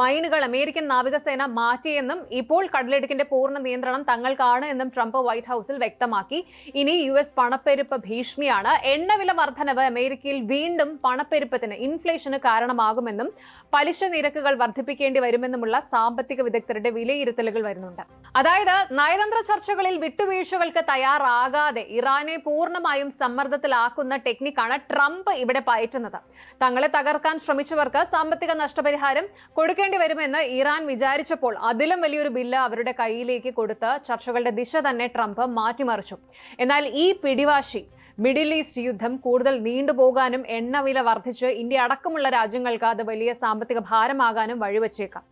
മൈനുകൾ അമേരിക്കൻ നാവികസേന മാറ്റിയെന്നും ഇപ്പോൾ കടലിടുക്കിന്റെ പൂർണ്ണ നിയന്ത്രണം തങ്ങൾക്കാണ് എന്നും ട്രംപ് വൈറ്റ് ഹൌസിൽ വ്യക്തമാക്കി. ഇനി US പണപ്പെരുപ്പ് ഭീഷണിയാണ്. എണ്ണവില വർധനവ് അമേരിക്കയിൽ വീണ്ടും പണപ്പെരുപ്പത്തിന്, ഇൻഫ്ലേഷന് കാരണമാകുമെന്നും പലിശ നിരക്കുകൾ വർദ്ധിപ്പിക്കേണ്ടി വരുമെന്നുമുള്ള സാമ്പത്തിക വിദഗ്ധരുടെ വിലയിരുത്തലുകൾ വരുന്നുണ്ട്. അതായത് നയതന്ത്ര ചർച്ചകളിൽ വിട്ടുവീഴ്ചകൾക്ക് തയ്യാറാകാതെ ഇറാനെ പൂർണ്ണമായും സമ്മർദ്ദത്തിലാക്കുന്ന ടെക്നിക്കാണ് ട്രംപ് ഇവിടെ പയറ്റുന്നത്. തങ്ങളെ തകർക്കാൻ ശ്രമിച്ചവർക്ക് സാമ്പത്തിക നഷ്ടപരിഹാരം കൊടുക്കേണ്ടി വരുമെന്ന് ഇറാൻ വിചാരിച്ചപ്പോൾ അതിലും വലിയൊരു ബില്ല് അവരുടെ കയ്യിലേക്ക് കൊടുത്ത് ചർച്ചകളുടെ ദിശ തന്നെ ട്രംപ് മാറ്റിമറിച്ചു. എന്നാൽ ഈ പിടിവാശി മിഡിൽ ഈസ്റ്റ് യുദ്ധം കൂടുതൽ നീണ്ടുപോകാനും എണ്ണവില വർദ്ധിച്ച് ഇന്ത്യ അടക്കമുള്ള രാജ്യങ്ങൾക്ക് അത് വലിയ സാമ്പത്തിക ഭാരമാകാനും വഴിവെച്ചേക്കാം.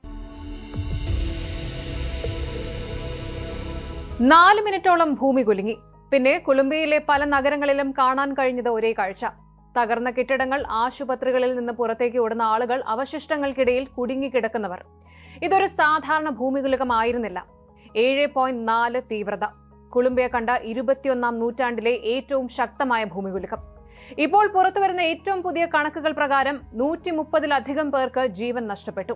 4 മിനിറ്റോളം ഭൂമി കുലുങ്ങി. പിന്നെ കൊളംബിയയിലെ പല നഗരങ്ങളിലും കാണാൻ കഴിഞ്ഞത് ഒരേ കാഴ്ച. തകർന്ന കെട്ടിടങ്ങൾ, ആശുപത്രികളിൽ നിന്ന് പുറത്തേക്ക് ഓടുന്ന ആളുകൾ, അവശിഷ്ടങ്ങൾക്കിടയിൽ കുടുങ്ങിക്കിടക്കുന്നവർ. ഇതൊരു സാധാരണ ഭൂമികുലുക്കമായിരുന്നില്ല. 7.4 തീവ്രത. കൊളംബിയ കണ്ട 21ാം നൂറ്റാണ്ടിലെ ഏറ്റവും ശക്തമായ ഭൂമികുലുക്കം. ഇപ്പോൾ പുറത്തുവരുന്ന ഏറ്റവും പുതിയ കണക്കുകൾ പ്രകാരം 130-ലധികം പേർക്ക് ജീവൻ നഷ്ടപ്പെട്ടു.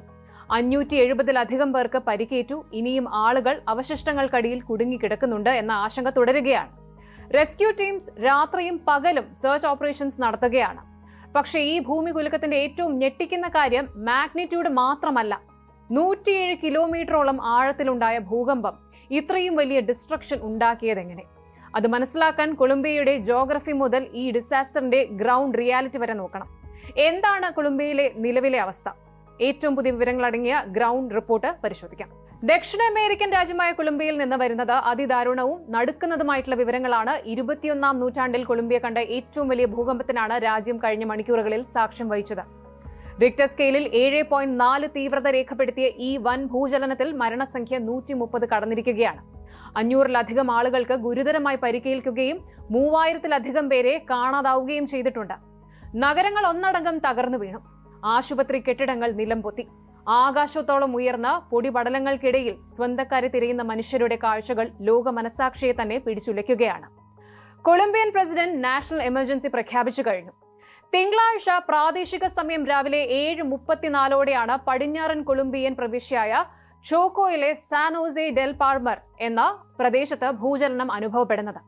570-ലധികം പേർക്ക് പരിക്കേറ്റു. ഇനിയും ആളുകൾ അവശിഷ്ടങ്ങൾക്കടിയിൽ കുടുങ്ങിക്കിടക്കുന്നുണ്ട് എന്ന ആശങ്ക തുടരുകയാണ്. റെസ്ക്യൂ ടീംസ് രാത്രിയും പകലും സെർച്ച് ഓപ്പറേഷൻസ് നടത്തുകയാണ്. പക്ഷേ ഈ ഭൂമികുലുക്കത്തിന്റെ ഏറ്റവും ഞെട്ടിക്കുന്ന കാര്യം മാഗ്നിറ്റ്യൂഡ് മാത്രമല്ല. 107 കിലോമീറ്ററോളം ആഴത്തിലുണ്ടായ ഭൂകമ്പം ഇത്രയും വലിയ ഡിസ്ട്രക്ഷൻ ഉണ്ടാക്കിയതെങ്ങനെ? അത് മനസ്സിലാക്കാൻ കൊളംബിയയുടെ ജോഗ്രഫി മുതൽ ഈ ഡിസാസ്റ്ററിന്റെ ഗ്രൗണ്ട് റിയാലിറ്റി വരെ നോക്കണം. എന്താണ് കൊളംബിയയിലെ നിലവിലെ അവസ്ഥ? ഏറ്റവും പുതിയ വിവരങ്ങൾ അടങ്ങിയ ഗ്രൗണ്ട് റിപ്പോർട്ട് പരിശോധിക്കാം. ദക്ഷിണ അമേരിക്കൻ രാജ്യമായ കൊളംബിയയിൽ നിന്ന് വരുന്നത് അതിദാരുണവും നടുക്കുന്നതുമായിട്ടുള്ള വിവരങ്ങളാണ്. 21ാം നൂറ്റാണ്ടിൽ കൊളംബിയ കണ്ട ഏറ്റവും വലിയ ഭൂകമ്പത്തിനാണ് രാജ്യം കഴിഞ്ഞ മണിക്കൂറുകളിൽ സാക്ഷ്യം വഹിച്ചത്. റിക്ടർ സ്കെയിലിൽ 7.4 തീവ്രത രേഖപ്പെടുത്തിയ ഈ വൻ ഭൂചലനത്തിൽ മരണസംഖ്യ 130 കടന്നിരിക്കുകയാണ്. 500-ലധികം ആളുകൾക്ക് ഗുരുതരമായി പരിക്കേൽക്കുകയും 3000-ലധികം പേരെ കാണാതാവുകയും ചെയ്തിട്ടുണ്ട്. നഗരങ്ങൾ ഒന്നടങ്കം തകർന്നു വീണു. ആശുപത്രി കെട്ടിടങ്ങൾ നിലംപൊത്തി. ആകാശത്തോളം ഉയർന്ന പൊടിപടലങ്ങൾക്കിടയിൽ സ്വന്തക്കാരെ തിരയുന്ന മനുഷ്യരുടെ കാഴ്ചകൾ ലോക മനസാക്ഷിയെ തന്നെ പിടിച്ചുലയ്ക്കുകയാണ്. കൊളംബിയൻ പ്രസിഡന്റ് നാഷണൽ എമർജൻസി പ്രഖ്യാപിച്ചു കഴിഞ്ഞു. തിങ്കളാഴ്ച പ്രാദേശിക സമയം രാവിലെ 7:34 പടിഞ്ഞാറൻ കൊളംബിയൻ പ്രവിശ്യയായ ചോക്കോയിലെ സാനോസെ ഡെൽ പാൾമർ എന്ന പ്രദേശത്ത് ഭൂചലനം അനുഭവപ്പെടുന്നത്.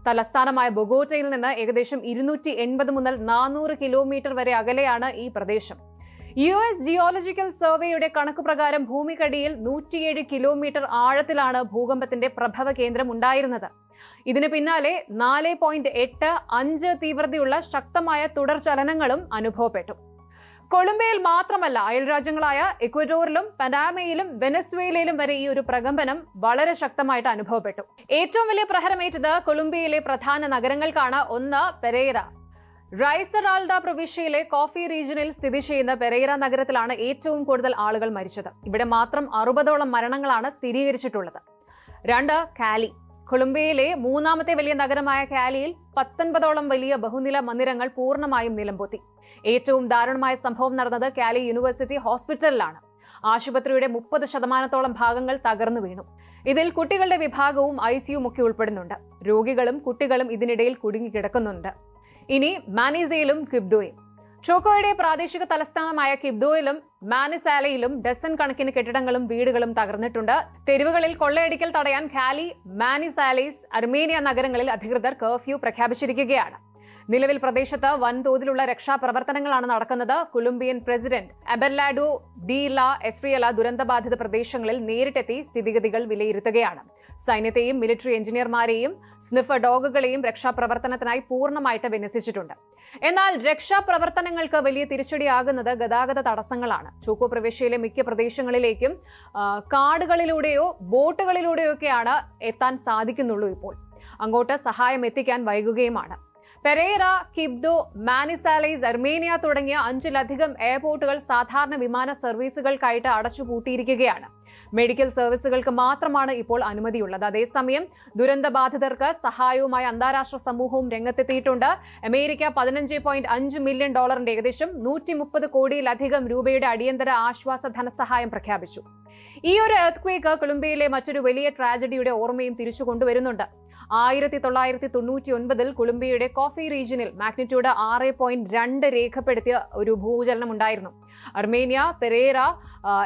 തലസ്ഥാനമായ ബൊഗോട്ടയിൽ നിന്ന് ഏകദേശം 280 മുതൽ 400 കിലോമീറ്റർ വരെ അകലെയാണ് ഈ പ്രദേശം. US ജിയോളജിക്കൽ സർവേയുടെ കണക്ക് പ്രകാരം ഭൂമിക്കടിയിൽ 107 കിലോമീറ്റർ ആഴത്തിലാണ് ഭൂകമ്പത്തിന്റെ പ്രഭവ കേന്ദ്രം ഉണ്ടായിരുന്നത്. ഇതിന് പിന്നാലെ 4.85 തീവ്രതയുള്ള ശക്തമായ തുടർചലനങ്ങളും അനുഭവപ്പെട്ടു. കൊളംബിയയിൽ മാത്രമല്ല, അയൽരാജ്യങ്ങളായ ഇക്വഡോറിലും പനാമയിലും വെനസ്വേലയിലും വരെ ഈ ഒരു പ്രകമ്പനം വളരെ ശക്തമായിട്ട് അനുഭവപ്പെട്ടു. ഏറ്റവും വലിയ പ്രഹരമേറ്റത് കൊളംബിയയിലെ പ്രധാന നഗരങ്ങൾക്കാണ്. ഒന്ന് പെരേര. റൈസറാൾഡ പ്രവിശ്യയിലെ കോഫി റീജിയനിൽ സ്ഥിതി ചെയ്യുന്ന പെരേര നഗരത്തിലാണ് ഏറ്റവും കൂടുതൽ ആളുകൾ മരിച്ചത്. ഇവിടെ മാത്രം 60ഓളം മരണങ്ങളാണ് സ്ഥിരീകരിച്ചിട്ടുള്ളത്. 2 കാലി. കൊളംബിയയിലെ 3ാമത്തെ വലിയ നഗരമായ കാലിയിൽ 19ഓളം വലിയ ബഹുനില മന്ദിരങ്ങൾ പൂർണ്ണമായും നിലംപൊത്തി. ഏറ്റവും ദാരുണമായ സംഭവം നടന്നത് കാലി യൂണിവേഴ്സിറ്റി ഹോസ്പിറ്റലിലാണ്. ആശുപത്രിയുടെ 30% ഭാഗങ്ങൾ തകർന്നു വീണു. ഇതിൽ കുട്ടികളുടെ വിഭാഗവും ICUവും ഒക്കെ ഉൾപ്പെടുന്നുണ്ട്. രോഗികളും കുട്ടികളും ഇതിനിടയിൽ കുടുങ്ങിക്കിടക്കുന്നുണ്ട്. ഇനി മാനിസയിലും ക്വിബ്ഡോയും. ചോക്കോയുടെ പ്രാദേശിക തലസ്ഥാനമായ ക്വിബ്ഡോയിലും മാനിസാലയിലും ഡസൻ കണക്കിന് കെട്ടിടങ്ങളും വീടുകളും തകർന്നിട്ടുണ്ട്. തെരുവുകളിൽ കൊള്ളയടിക്കൽ തടയാൻ കാലി, മാനിസാലേസ്, അർമേനിയ നഗരങ്ങളിൽ അധികൃതർ കർഫ്യൂ പ്രഖ്യാപിച്ചിരിക്കുകയാണ്. നിലവിൽ പ്രദേശത്ത് വൻതോതിലുള്ള രക്ഷാപ്രവർത്തനങ്ങളാണ് നടക്കുന്നത്. കൊളംബിയൻ പ്രസിഡന്റ് അബെർലാഡോ ഡി ലാ എസ്പ്രിയല ദുരന്തബാധിത പ്രദേശങ്ങളിൽ നേരിട്ടെത്തി സ്ഥിതിഗതികൾ വിലയിരുത്തുകയാണ്. സൈന്യത്തെയും മിലിറ്ററി എഞ്ചിനീയർമാരെയും സ്നിഫർ ഡോഗുകളെയും രക്ഷാപ്രവർത്തനത്തിനായി പൂർണ്ണമായിട്ട് വിന്യസിച്ചിട്ടുണ്ട്. എന്നാൽ രക്ഷാപ്രവർത്തനങ്ങൾക്ക് വലിയ തിരിച്ചടിയാകുന്നത് ഗതാഗത തടസ്സങ്ങളാണ്. ചോക്കോ പ്രവിശ്യയിലെ മിക്ക പ്രദേശങ്ങളിലേക്കും കാടുകളിലൂടെയോ ബോട്ടുകളിലൂടെയോ ഒക്കെയാണ് എത്താൻ സാധിക്കുന്നുള്ളൂ. ഇപ്പോൾ അങ്ങോട്ട് സഹായം എത്തിക്കാൻ വൈകുകയുമാണ്. പെരേര, കിബ്ഡോ, മാനിസാലേസ്, അർമേനിയ തുടങ്ങിയ 5-ലധികം എയർപോർട്ടുകൾ സാധാരണ വിമാന സർവീസുകൾക്കായിട്ട് അടച്ചുപൂട്ടിയിരിക്കുകയാണ്. മെഡിക്കൽ സർവീസുകൾക്ക് മാത്രമാണ് ഇപ്പോൾ അനുമതിയുള്ളത്. അതേസമയം ദുരന്തബാധിതർക്ക് സഹായവുമായി അന്താരാഷ്ട്ര സമൂഹവും രംഗത്തെത്തിയിട്ടുണ്ട്. അമേരിക്ക $15.5 മില്യൺ ഏകദേശം 130 കോടിയിലധികം രൂപയുടെ അടിയന്തര ആശ്വാസ ധനസഹായം പ്രഖ്യാപിച്ചു. ഈ ഒരു എർത്ത് ക്വേക്ക് കൊളംബിയയിലെ മറ്റൊരു വലിയ ട്രാജഡിയുടെ ഓർമ്മയും തിരിച്ചു കൊണ്ടുവരുന്നുണ്ട്. 1999 കൊളംബിയയുടെ കോഫി റീജിയനിൽ മാഗ്നിറ്റ്യൂഡ് 6.2 രേഖപ്പെടുത്തിയ ഒരു ഭൂചലനം ഉണ്ടായിരുന്നു. അർമേനിയ, പെരേര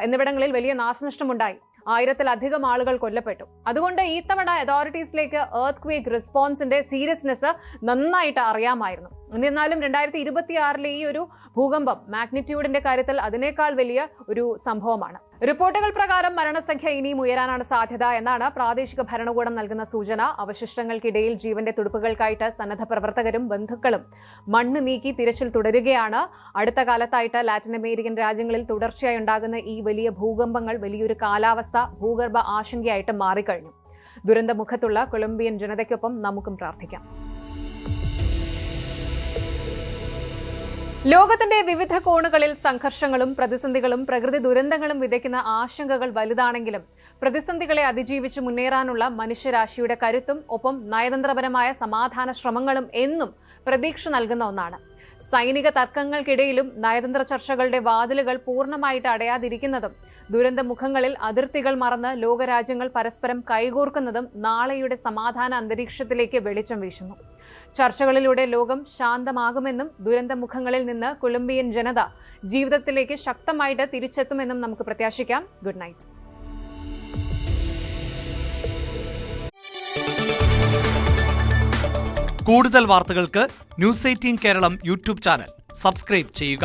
എന്നിവിടങ്ങളിൽ വലിയ നാശനഷ്ടമുണ്ടായി. 1000-ലധികം ആളുകൾ കൊല്ലപ്പെട്ടു. അതുകൊണ്ട് ഈ തവണ അതോറിറ്റീസിലേക്ക് എർത്ത് ക്വേക്ക് റെസ്പോൺസിന്റെ സീരിയസ്നെസ് നന്നായിട്ട് അറിയാമായിരുന്നു. എന്നിരുന്നാലും 2026 ഈ ഒരു ഭൂകമ്പം മാഗ്നിറ്റ്യൂഡിന്റെ കാര്യത്തിൽ അതിനേക്കാൾ വലിയ ഒരു സംഭവമാണ്. റിപ്പോർട്ടുകൾ പ്രകാരം മരണസംഖ്യ ഇനിയും ഉയരാനാണ് സാധ്യത എന്നാണ് പ്രാദേശിക ഭരണകൂടം നൽകുന്ന സൂചന. അവശിഷ്ടങ്ങൾക്കിടയിൽ ജീവന്റെ തുടുപ്പുകൾക്കായിട്ട് സന്നദ്ധ പ്രവർത്തകരും ബന്ധുക്കളും മണ്ണ് നീക്കി തിരച്ചിൽ തുടരുകയാണ്. അടുത്ത കാലത്തായിട്ട് ലാറ്റിൻ അമേരിക്കൻ രാജ്യങ്ങളിൽ തുടർച്ചയായി ഉണ്ടാകുന്ന ഈ വലിയ ഭൂകമ്പങ്ങൾ വലിയൊരു കാലാവസ്ഥ ഭൂഗർഭ ആശങ്കയായിട്ട് മാറിക്കഴിഞ്ഞു. ദുരന്തമുഖത്തുള്ള കൊളംബിയൻ ജനതയ്ക്കൊപ്പം നമുക്കും പ്രാർത്ഥിക്കാം. ലോകത്തിന്റെ വിവിധ കോണുകളിൽ സംഘർഷങ്ങളും പ്രതിസന്ധികളും പ്രകൃതി ദുരന്തങ്ങളും വിതയ്ക്കുന്ന ആശങ്കകൾ വലുതാണെങ്കിലും പ്രതിസന്ധികളെ അതിജീവിച്ച് മുന്നേറാനുള്ള മനുഷ്യരാശിയുടെ കരുത്തും ഒപ്പം നയതന്ത്രപരമായ സമാധാന ശ്രമങ്ങളും എന്നും പ്രതീക്ഷ നൽകുന്ന ഒന്നാണ്. സൈനിക തർക്കങ്ങൾക്കിടയിലും നയതന്ത്ര ചർച്ചകളുടെ വാതിലുകൾ പൂർണ്ണമായിട്ട് അടയാതിരിക്കുന്നതും ദുരന്തമുഖങ്ങളിൽ അതിർത്തികൾ മറന്ന് ലോകരാജ്യങ്ങൾ പരസ്പരം കൈകോർക്കുന്നതും നാളെയുടെ സമാധാന അന്തരീക്ഷത്തിലേക്ക് വെളിച്ചം വീശുന്നു. ചർച്ചകളിലൂടെ ലോകം ശാന്തമാകുമെന്നും ദുരന്തമുഖങ്ങളിൽ നിന്ന് കൊളംബിയൻ ജനത ജീവിതത്തിലേക്ക് ശക്തമായിട്ട് തിരിച്ചെത്തുമെന്നും നമുക്ക് പ്രത്യാശിക്കാം. Good night. കൂടുതൽ വാർത്തകൾക്ക് news 18 Keralam YouTube channel subscribe ചെയ്യുക.